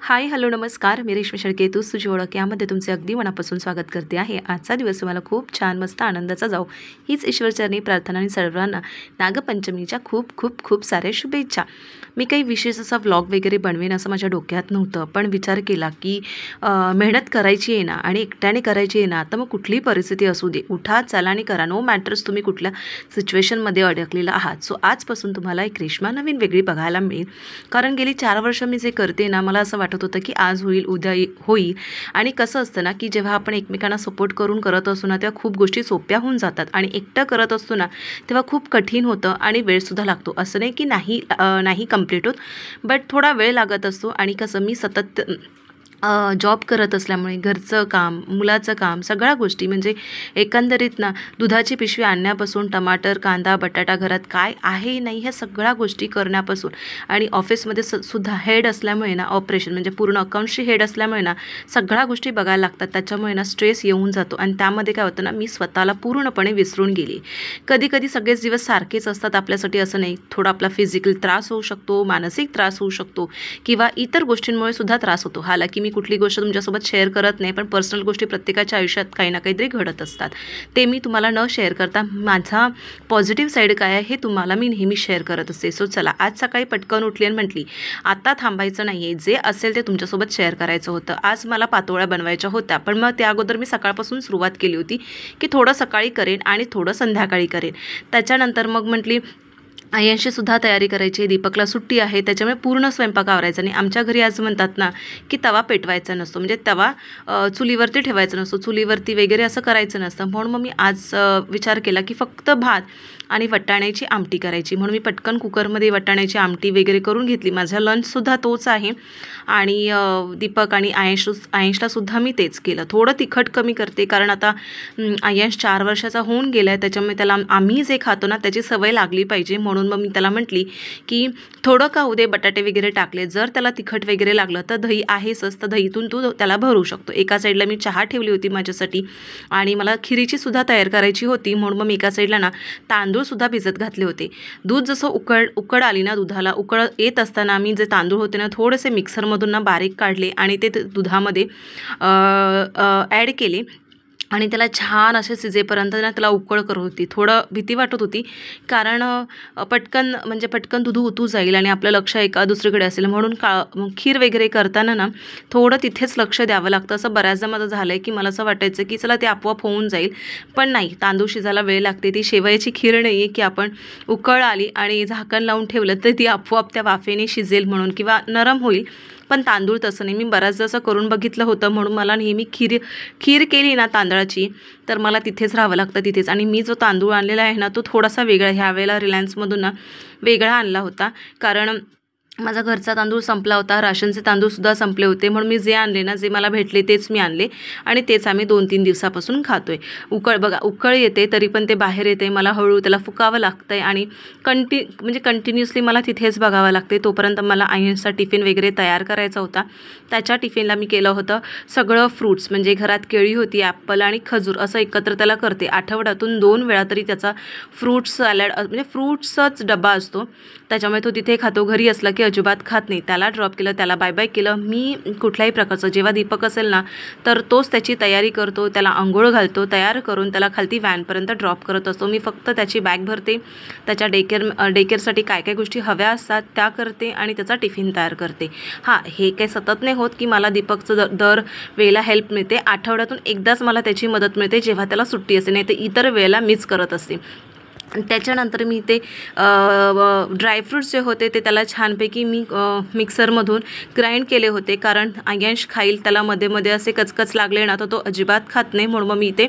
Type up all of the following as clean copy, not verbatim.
हाय, hello, नमस्कार. मी रेश्मा शेळके. तूच तुझी ओळख यामध्ये तुमचे अगदी मनापासून स्वागत करते आहे. आजचा दिवस तुम्हाला खूप छान, मस्त आनंदाचा जाऊ हीच ईश्वरचरणी प्रार्थना आणि सर्वांना नागपंचमीच्या खूप खूप खूप साऱ्या शुभेच्छा. मी काही विशेष असा व्लॉग वगैरे बनवेन असं माझ्या डोक्यात नव्हतं, पण विचार केला की मेहनत करायची आहे ना आणि एकट्याने करायची आहे ना, तर मग कुठलीही परिस्थिती असू दे, उठा, चला आणि करा. नो मॅटर्स तुम्ही कुठल्या सिच्युएशनमध्ये अडकलेला आहात. सो आजपासून तुम्हाला एक रेश्मा नवीन वेगळी बघायला मिळेल. कारण गेली 4 वर्ष मी जे करते ना, मला असं वाटत होतं की आज होईल, उद्या होईल. आणि कसं असतं ना, की जेव्हा आपण एकमेकांना सपोर्ट करून करत असतो ना, तेव्हा खूप गोष्टी सोप्या होऊन जातात आणि एकटं करत असतो ना, तेव्हा खूप कठीण होतं आणि वेळसुद्धा लागतो. असं नाही की नाही कंप्लीट होत, बट थोडा वेळ लागत असतो. आणि कसं मी सतत जॉब करत असल्यामुळे घरचं काम, मुलाचं काम, सगळ्या गोष्टी म्हणजे एकंदरीत ना, दुधाची पिशवी आणण्यापासून टमाटर, कांदा, बटाटा घरात काय आहे नाही ह्या सगळ्या गोष्टी करण्यापासून आणि ऑफिसमध्ये सुद्धा हेड असल्यामुळे ना, ऑपरेशन म्हणजे पूर्ण अकाउंट्सची हेड असल्यामुळे ना, सगळ्या गोष्टी बघायला लागतात. त्याच्यामुळे ना स्ट्रेस येऊन जातो आणि त्यामध्ये काय होतं ना, मी स्वतःला पूर्णपणे विसरून गेली. कधी कधी सगळेच दिवस सारखेच असतात आपल्यासाठी असं नाही. थोडा आपला फिजिकल त्रास होऊ शकतो, मानसिक त्रास होऊ शकतो किंवा इतर गोष्टींमुळे सुद्धा त्रास होतो. हालाकी मी कुठली गोष्ट तुमच्यासोबत शेअर करत नाही, पण पर्सनल गोष्टी प्रत्येकाच्या आयुष्यात काही ना काहीतरी घडत असतात. ते मी तुम्हाला न शेअर करता माझा पॉझिटिव्ह साईड काय आहे हे तुम्हाला मी नेहमी शेअर करत असते. सो चला, आज सकाळी पटकन उठली आणि म्हटली आता थांबायचं नाही आहे, जे असेल ते तुमच्यासोबत शेअर करायचं होतं. आज मला पातोळ्या बनवायच्या होत्या, पण मग त्या अगोदर मी सकाळपासून सुरुवात केली होती की थोडं सकाळी करेन आणि थोडं संध्याकाळी करेन. त्याच्यानंतर मग म्हटली आयांशी सुद्धा तयारी करायची, दीपकला सुट्टी आहे, त्याच्यामुळे पूर्ण स्वयंपाक आवरायचा नाही. आमच्या घरी आज म्हणतात ना की तवा पेटवायचा नसतो, म्हणजे तवा चुलीवरती ठेवायचा नसतो, चुलीवरती वगैरे असं करायचं नसतं. म्हणून मग मी आज विचार केला की फक्त भात आणि वाटाण्याची आमटी करायची. म्हणून मी पटकन कुकरमध्ये वाटाण्याची आमटी वगैरे करून घेतली. माझा लंचसुद्धा तोच आहे आणि दीपक आणि आयंशलासुद्धा मी तेच केलं. थोडं तिखट कमी करते, कारण आता आयंश 4 वर्षाचा होऊन गेला आहे, त्याच्यामुळे त्याला आम्ही जे खातो ना त्याची सवय लागली पाहिजे. म्हणून मग मी त्याला म्हटली की थोडं का उदे बटाटे वगैरे टाकले, जर त्याला तिखट वगैरे लागलं तर दही आहेच, तर दहीतून तू त्याला भरू शकतो. एका साईडला मी चहा ठेवली होती माझ्यासाठी आणि मला खिरीची सुद्धा तयार करायची होती. म्हणून मग मी एका साईडला ना तांदूळसुद्धा भिजत घातले होते. दूध जसं उकड आली ना, दुधाला उकळ येत असताना मी जे तांदूळ होते ना थोडेसे मिक्सरमधून ना बारीक काढले आणि ते दुधामध्ये ॲड केले आणि त्याला छान असे शिजेपर्यंत ना त्याला उकळ करत होती. थोडं भीती वाटत होती, कारण पटकन दूध उतू जाईल आणि आपलं लक्ष एका दुसरीकडे असेल. म्हणून खीर वगैरे करताना ना थोडं तिथेच लक्ष द्यावं लागतं. असं बऱ्याचदा माझं झालं आहे की मला असं वाटायचं की चला ते आपोआप होऊन जाईल, पण नाही, तांदूळ शिजायला वेळ लागते. ती शेवयाची खीर नाही आहे की आपण उकळ आली आणि झाकण लावून ठेवलं तर ती आपोआप त्या वाफेने शिजेल म्हणून किंवा नरम होईल, पण तांदूळ तसं नाही. मी बऱ्याचदा असं करून बघितलं होतं. म्हणून मला नेहमी खीर केली ना तांदळाची तर मला तिथेच राहावं लागतं, तिथेच. आणि मी जो तांदूळ आणलेला आहे ना तो थोडासा वेगळा, ह्यावेळेला रिलायन्समधून ना वेगळा आणला होता, कारण माझा घरचा तांदूळ संपला होता, राशनचे तांदूळसुद्धा संपले होते. म्हणून मी जे आणले ना, जे मला भेटले तेच मी आणले आणि तेच आम्ही 2-3 दिवसापासून खातो आहे. बघा, उकळ येते तरी पण ते बाहेर येते. मला हळू त्याला फुकावं लागतं आहे आणि कंटिन्युअसली मला तिथेच बघावं लागते. तोपर्यंत मला आयन्सचा टिफिन वगैरे तयार करायचा होता. त्याच्या टिफिनला मी केलं होतं सगळं फ्रूट्स, म्हणजे घरात केळी होती, ॲपल आणि खजूर असं एकत्र त्याला करते. आठवड्यातून 2 वेळा तरी त्याचा फ्रूट सॅलड म्हणजे फ्रूट्सचाच डबा असतो, त्याच्यामुळे तो तिथे खातो. घरी असला की अजिबात खात नाही. त्याला ड्रॉप केलं, त्याला बाय बाय केलं. मी कुठल्याही प्रकारचं, जेव्हा दीपक असेल ना तर तोच त्याची तयारी करतो, त्याला अंघोळ घालतो, तयार करून त्याला खालती व्हॅनपर्यंत ड्रॉप करत असतो. मी फक्त त्याची बॅग भरते, त्याच्या डेकेअरसाठी काय काय गोष्टी हव्या असतात त्या करते आणि त्याचा टिफिन तयार करते. हां, हे काही सतत नाही होत की मला दीपकचं दर वेळेला हेल्प मिळते. आठवड्यातून एकदाच मला त्याची मदत मिळते, जेव्हा त्याला सुट्टी असते, नाही तर इतर वेळेला मीच करत असते. त्याच्यानंतर मी ते ड्रायफ्रूट्स जे होते ते त्याला छानपैकी मी मिक्सरमधून ग्राइंड केले होते, कारण आयंश खाईल, त्याला मध्ये मध्ये असे कचकच लागले ना तर तो अजिबात खात नाही. म्हणून मग मी ते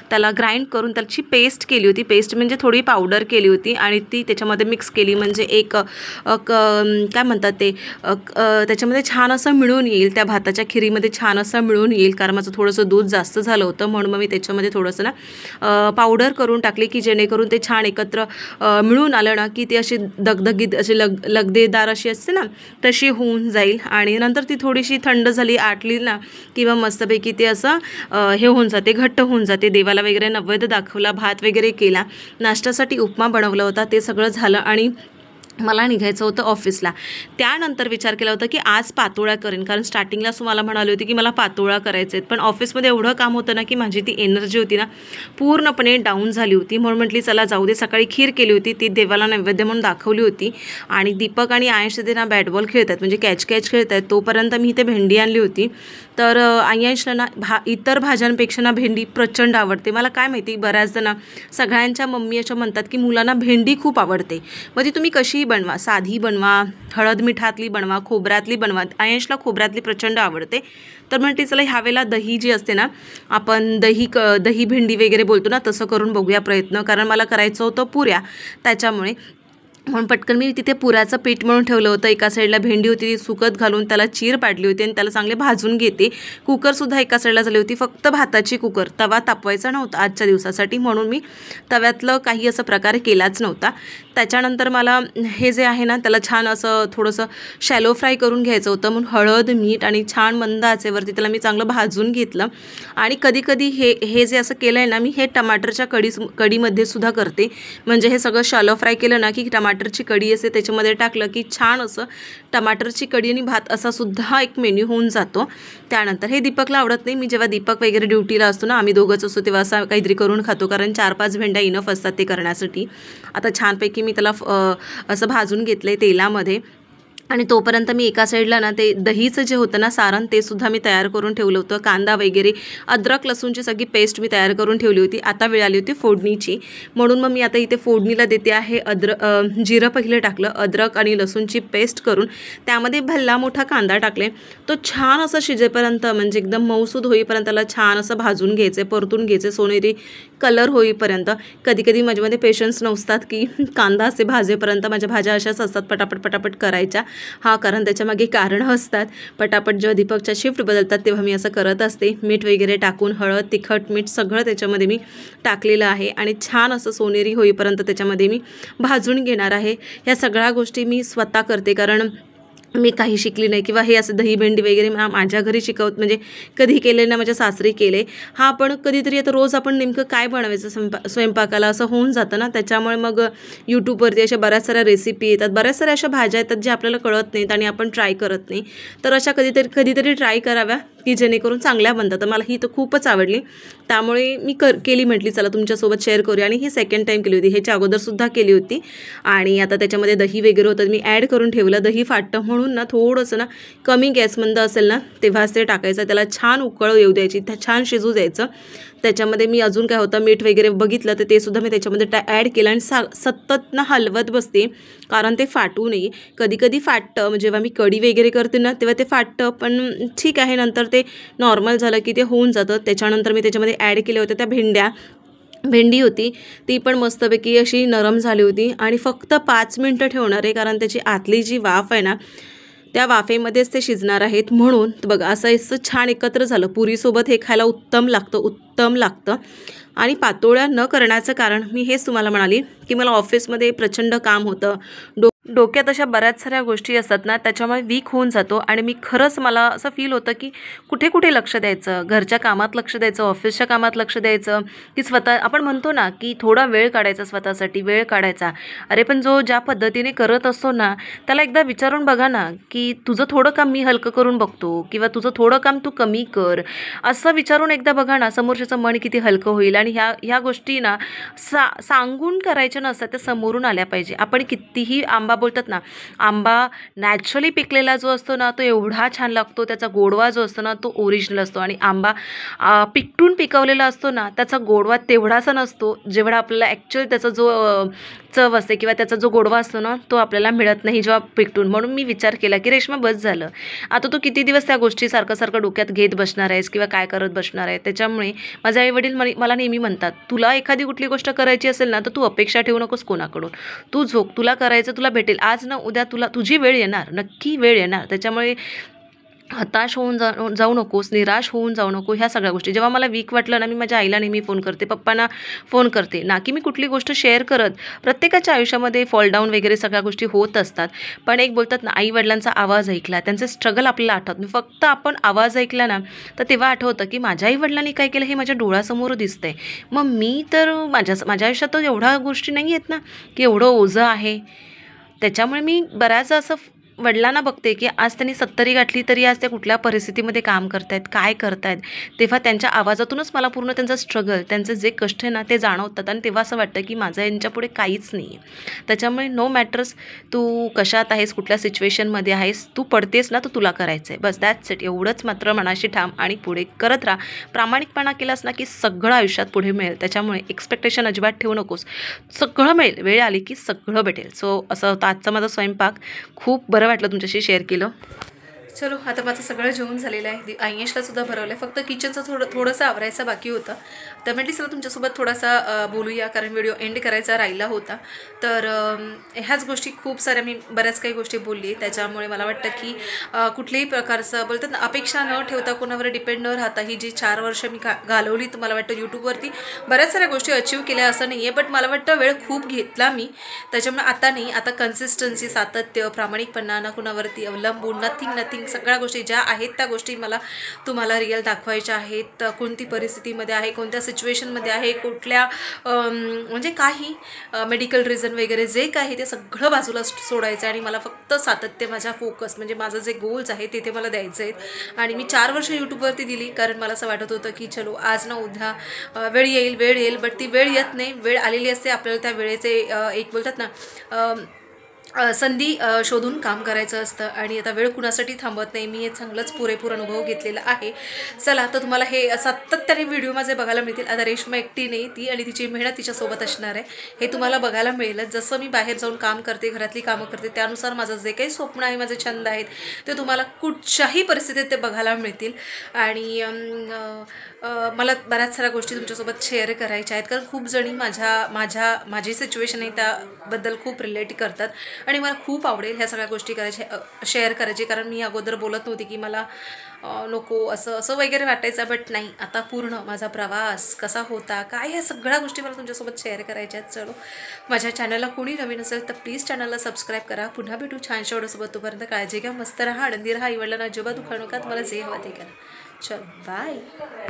त्याला ग्राइंड करून त्याची पेस्ट केली होती. पेस्ट म्हणजे थोडी पावडर केली होती आणि ती त्याच्यामध्ये मिक्स केली, म्हणजे एक काय म्हणतात ते त्याच्यामध्ये छान असं मिळून येईल, त्या भाताच्या खिरीमध्ये छान असं मिळून येईल. कारण माझं थोडंसं दूध जास्त झालं होतं, म्हणून मग मी त्याच्यामध्ये थोडंसं ना पावडर करून टाकली की जेणेकरून ते छान एकत्र मिळून आलं ना की ती अशी दगदगीत अशी लगदेदार अशी असते ना तशी होऊन जाईल. आणि नंतर ती थोडीशी थंड झाली, आटली ना किंवा मस्तपैकी ते असं हे होऊन जाते, घट्ट होऊन जाते. देवाला वगैरे नैवेद्य दाखवला, भात वगैरे केला, नाश्त्यासाठी उपमा बनवला होता, ते सगळं झालं आणि मला निघायचं होतं ऑफिसला. त्यानंतर विचार केला होता की आज पातोळ्या करेन, कारण स्टार्टिंगलाच मला म्हणाली होती की मला पातोळ्या करायचे आहेत. पण ऑफिसमध्ये एवढं काम होतं ना की माझी ती एनर्जी होती ना पूर्णपणे डाऊन झाली होती. म्हणून म्हटली चला जाऊ दे. सकाळी खीर केली होती, ती देवाला नैवेद्य म्हणून दाखवली होती. आणि दीपक आणि आयंश ते ना बॅट बॉल खेळत आहेत, म्हणजे कॅच खेळत आहेत. तोपर्यंत मी इथे भेंडी आणली होती. तर आयंशला ना इतर भाज्यांपेक्षा ना भेंडी प्रचंड आवडते. मला काय माहिती, बऱ्याचदा ना सगळ्यांच्या मम्मी अशा म्हणतात की मुलांना भेंडी खूप आवडते. मग ती तुम्ही कशीही बनवा, साधी बनवा, हळद मिठातली बनवा, खोबऱ्यातली बनवा. आयंशला खोबऱ्यातली प्रचंड आवडते. तर म्हणते चला ह्यावेळेला दही जी असते ना, आपण दही भेंडी वगैरे बोलतो ना, तसं करून बघूया प्रयत्न. कारण मला करायचं होतं पुऱ्या, त्याच्यामुळे म्हणून पटकन मी तिथे पुऱ्याचं पीठ म्हणून ठेवलं होतं. एका साईडला भेंडी होती, ती सुकत घालून त्याला चीर पाडली होती आणि त्याला चांगले भाजून घेते. कुकरसुद्धा एका साईडला झाली होती, फक्त भाताची कुकर. तवा तापवायचा नव्हता आजच्या दिवसासाठी, म्हणून मी तव्यातलं काही असं प्रकार केलाच नव्हता. त्याच्यानंतर मला हे जे आहे ना त्याला छान असं थोडंसं शॅलो फ्राय करून घ्यायचं होतं. म्हणून हळद मीठ आणि छान मंद आचेवरती त्याला मी चांगलं भाजून घेतलं. आणि कधीकधी हे जे असं केलं आहे ना मी, हे टमाटरच्या कढीमध्ये सुद्धा करते. म्हणजे हे सगळं शॅलो फ्राय केलं ना की टमाटरची कढी असते त्याच्यामध्ये टाकलं की छान असं टमाटरची कढी आणि भात असा सुद्धा एक मेन्यू होऊन जातो. त्यानंतर हे दीपकला आवडत नाही. मी जेव्हा दीपक वगैरे ड्युटीला असतो ना, आम्ही दोघंच असतो, तेव्हा असं काहीतरी करून खातो, कारण 4-5 भेंड्या इनफ असतात ते करण्यासाठी. आता छानपैकी मी त्याला असं भाजून घेतलं आहे तेलामध्ये. आणि तोपर्यंत मी एका साईडला ना ते दहीचं जे होतं ना सारण, ते सुद्धा मी तयार करून ठेवलं होतं. कांदा वगैरे, अद्रक लसूणची सगळी पेस्ट मी तयार करून ठेवली होती. आता वेळ आली होती फोडणीची, म्हणून मग मी आता इथे फोडणीला देते आहे. जिरं पहिले टाकलं, अद्रक आणि लसूणची पेस्ट करून त्यामध्ये भल्ला मोठा कांदा टाकले. तो छान असं शिजेपर्यंत, म्हणजे एकदम मऊसूद होईपर्यंत त्याला छान असं भाजून घ्यायचं, परतून घ्यायचं सोनेरी कलर होईपर्यंत. कधीकधी माझ्यामध्ये पेशन्स नसतात की कांदा असे भाजेपर्यंत. माझ्या भाज्या अशाच असतात, पटापट करायच्या. हां, कारण त्याच्यामागे कारणं असतात. पटापट जेव्हा दीपकच्या शिफ्ट बदलतात तेव्हा मी असं करत असते. मीठ वगैरे टाकून, हळद, तिखट, मीठ सगळं त्याच्यामध्ये मी टाकलेलं आहे. आणि छान असं सोनेरी होईपर्यंत त्याच्यामध्ये मी भाजून घेणार आहे. ह्या सगळ्या गोष्टी मी स्वतः करते, कारण मी काही शिकली नाही, किंवा हे असं दही भेंडी वगैरे माझ्या घरी म्हणजे कधी केले ना, माझ्या सासरी केले. हां, पण कधीतरी आता रोज आपण नेमकं काय बनवायचं स्वयंपाकाला असं होऊन जातं ना. त्याच्यामुळे मग यूट्यूबवरती अशा बऱ्याच साऱ्या रेसिपी येतात, बऱ्याच साऱ्या अशा भाज्या येतात ज्या आपल्याला कळत नाहीत आणि आपण ट्राय करत नाही. तर अशा कधीतरी ट्राय कराव्या की जेणेकरून चांगल्या बनतात. तर मला ही तर खूपच आवडली, त्यामुळे मी केली. म्हटली चला तुमच्यासोबत शेअर करूया. आणि ही सेकंड टाईम केली होती, ह्याच्या अगोदरसुद्धा केली होती. आणि आता त्याच्यामध्ये दही वगैरे होतं, मी ॲड करून ठेवलं. दही फाटतं म्हणून ना थोडंसं ना कमी गॅसमंद असेल ना तेव्हाच ते टाकायचं. त्याला छान उकळ येऊ द्यायची, छान शिजू द्यायचं. त्याच्यामध्ये मी अजून काय होतं, मीठ वगैरे बघितलं तर ते सुद्धा मी त्याच्यामध्ये ॲड केलं. आणि सतत ना हलवत बसते, कारण ते फाटू नये. कधी फाटतं, जेव्हा मी कढी वगैरे करते ना तेव्हा ते फाटतं, पण ठीक आहे, नंतर ते नॉर्मल झालं की ते होऊन जातं. त्याच्यानंतर मी त्याच्यामध्ये ॲड केल्या होत्या त्या भेंडी होती, ती पण मस्तपैकी अशी नरम झाली होती. आणि फक्त 5 मिनटं ठेवणार आहे, कारण त्याची आतली जी वाफ आहे ना त्या वाफेमध्येच ते शिजणार आहेत. म्हणून बघा असं छान एकत्र झालं. पुरीसोबत हे खायला उत्तम लागतं. आणि पातोळ्या न करण्याचं कारण मी हेच तुम्हाला म्हणाली की मला ऑफिसमध्ये प्रचंड काम होतं. डोक्यात अशा बऱ्याच साऱ्या गोष्टी असतात ना, त्याच्यामुळे वीक होऊन जातो. आणि मी खरंच, मला असं फील होतं की कुठे लक्ष द्यायचं, घरच्या कामात लक्ष द्यायचं, ऑफिसच्या कामात लक्ष द्यायचं, की स्वतः आपण म्हणतो ना की थोडा वेळ काढायचा, स्वतःसाठी वेळ काढायचा. अरे पण जो ज्या पद्धतीने करत असतो ना, त्याला एकदा विचारून बघा ना की तुझं थोडं काम मी हलकं करून बघतो, किंवा तुझं थोडं काम तू कमी कर, असं विचारून एकदा बघा ना, समोरच्याचं मन किती हलकं होईल. आणि ह्या गोष्टी ना सांगून करायच्या नसतात, त्या समोरून आल्या पाहिजे. आपण कितीही आंबा बोलतात ना, आंबा नॅचरली पिकलेला जो असतो ना तो एवढा छान लागतो, त्याचा गोडवा जो असतो ना तो ओरिजिनल असतो. आणि आंबा पिकटून पिकवलेला असतो ना त्याचा गोडवा तेवढासा नसतो जेवढा आपल्याला ॲक्च्युअली त्याचा जो चव असते किंवा त्याचा जो गोडवा असतो ना तो आपल्याला मिळत नाही जेव्हा पिकटून. म्हणून मी विचार केला की रेश्मा बस झालं, आता तू किती दिवस त्या गोष्टी सारखं डोक्यात घेत बसणार आहेस किंवा काय करत बसणार आहे. त्याच्यामुळे माझे आईवडील मला नेहमी म्हणतात, तुला एखादी कुठली गोष्ट करायची असेल ना तर तू अपेक्षा ठेवू नकोस कोणाकडून, तू झोक, तुला करायचं तुला भेटेल. आज ना उद्या तुझी वेळ येणार, नक्की वेळ येणार. त्याच्यामुळे हताश होऊन जाऊ नकोस, निराश होऊन जाऊ नको. ह्या सगळ्या गोष्टी जेव्हा मला वीक वाटलं ना, मी माझ्या आईला नेहमी फोन करते, पप्पांना फोन करते, ना की मी कुठली गोष्ट शेअर करत. प्रत्येकाच्या आयुष्यामध्ये फॉल डाऊन वगैरे सगळ्या गोष्टी होत असतात, पण एक बोलतात ना, आई वडिलांचा आवाज ऐकला, त्यांचे स्ट्रगल आपल्याला आठवत नाही. फक्त आपण आवाज ऐकला ना तर तेव्हा आठवतं की माझ्या आई वडिलांनी काय केलं हे माझ्या डोळ्यासमोर दिसतंय. मग मी तर माझ्या आयुष्यात तर एवढ्या गोष्टी नाही आहेत ना की एवढं ओझं आहे. त्याच्यामुळे मी बऱ्याचदा असं वडिलांना बघते की आज त्यांनी 70 गाठली तरी आज ते कुठल्या परिस्थितीमध्ये काम करतायत, काय करतायत. तेव्हा त्यांच्या आवाजातूनच मला पूर्ण त्यांचा स्ट्रगल, त्यांचं जे कष्ट आहे ना ते जाणवतात आणि तेव्हा असं वाटतं की माझं यांच्यापुढे काहीच नाही आहे. त्याच्यामुळे नो मॅटर्स तू कशात आहेस, कुठल्या सिच्युएशनमध्ये आहेस, तू पडतेस ना तर तुला करायचं आहे, बस दॅट्स इट. एवढंच मात्र मनाशी ठाम आणि पुढे करत राहा. प्रामाणिकपणा केलास ना की सगळं आयुष्यात पुढे मिळेल. त्याच्यामुळे एक्सपेक्टेशन अजिबात ठेवू नकोस, सगळं मिळेल. वेळ आली की सगळं भेटेल. सो असं होतं आजचा माझा स्वयंपाक. खूप बरं वाटलं तुमच्याशी शेअर केलं. चलो आता माझं सगळं जेवण झालेलं आहे. आयेशला सुद्धा भरवलं आहे, फक्त किचनचं थोडंसं आवरायचं बाकी होतं. तर म्हटली चला तुमच्यासोबत थोडासा बोलूया, कारण व्हिडिओ एंड करायचा राहिला होता. तर ह्याच गोष्टी खूप साऱ्या मी बऱ्याच काही गोष्टी बोलली. त्याच्यामुळे मला वाटतं की कुठल्याही प्रकारचं बोलतात ना, अपेक्षा न ठेवता कोणावर डिपेंड न राहता ही जी 4 वर्ष मी घालवली, तर मला वाटतं यूट्यूबवरती बऱ्याच साऱ्या गोष्टी अचीव केल्या असं नाही आहे. बट मला वाटतं वेळ खूप घेतला मी. त्याच्यामुळे आता नाही, आता कन्सिस्टन्सी, सातत्य, प्रामाणिकपणा, ना कुणावरती अवलंबून, नथिंग सगळ्या गोष्टी ज्या आहेत त्या गोष्टी मला तुम्हाला रिअल दाखवायच्या आहेत. कोणती परिस्थितीमध्ये आहे, कोणत्या सिच्युएशनमध्ये आहे, कुठल्या म्हणजे काही मेडिकल रिझन वगैरे जे काही ते सगळं बाजूला सोडायचं आहे आणि मला फक्त सातत्य, माझ्या फोकस म्हणजे माझं जे गोल्स आहे तिथे मला द्यायचं आहेत. आणि मी 4 वर्ष यूट्यूबवरती दिली, कारण मला असं वाटत होतं की चलो आज ना उद्या वेळ येईल, बट ती वेळ येत नाही. वेळ आलेली असते, आपल्याला त्या वेळेचे एक बोलतात ना संधी शोधून काम करायचं असतं. आणि आता वेळ कुणासाठी थांबत नाही, मी हे चांगलंच पुरेपूर अनुभव घेतलेला आहे. चला आता तुम्हाला हे सातत्याने व्हिडिओ माझे बघायला मिळतील. आता रेश्मा एकटी नाही, ती आणि तिची मेहनत तिच्यासोबत असणार आहे, हे तुम्हाला बघायला मिळेलच. जसं मी बाहेर जाऊन काम करते, घरातली कामं करते, त्यानुसार माझं जे काही स्वप्न आहे, माझे छंद आहेत, ते तुम्हाला कुठच्याही परिस्थितीत ते बघायला मिळतील. आणि मला बऱ्याच साऱ्या गोष्टी तुमच्यासोबत शेअर करायच्या आहेत, कारण खूप जणी माझी सिच्युएशन आहे त्याबद्दल खूप रिलेट करतात आणि मला खूप आवडेल ह्या सगळ्या गोष्टी शेअर करायची. कारण मी अगोदर बोलत नव्हती की मला नको असं वगैरे वाटायचं, बट नाही, आता पूर्ण माझा प्रवास कसा होता, काय, ह्या सगळ्या गोष्टी मला तुमच्यासोबत शेअर करायच्या आहेत. चलो, माझ्या चॅनलला कोणी नवीन असेल तर प्लीज चॅनलला सबस्क्राईब करा. पुन्हा भेटू छानशा व्हिडिओसोबत. तोपर्यंत काळजी घ्या, मस्त राहा, आनंदी राहा, आईवडिलांना अजिबात दुखा नका, तुम्हाला जे हवं ते करा. चलो बाय.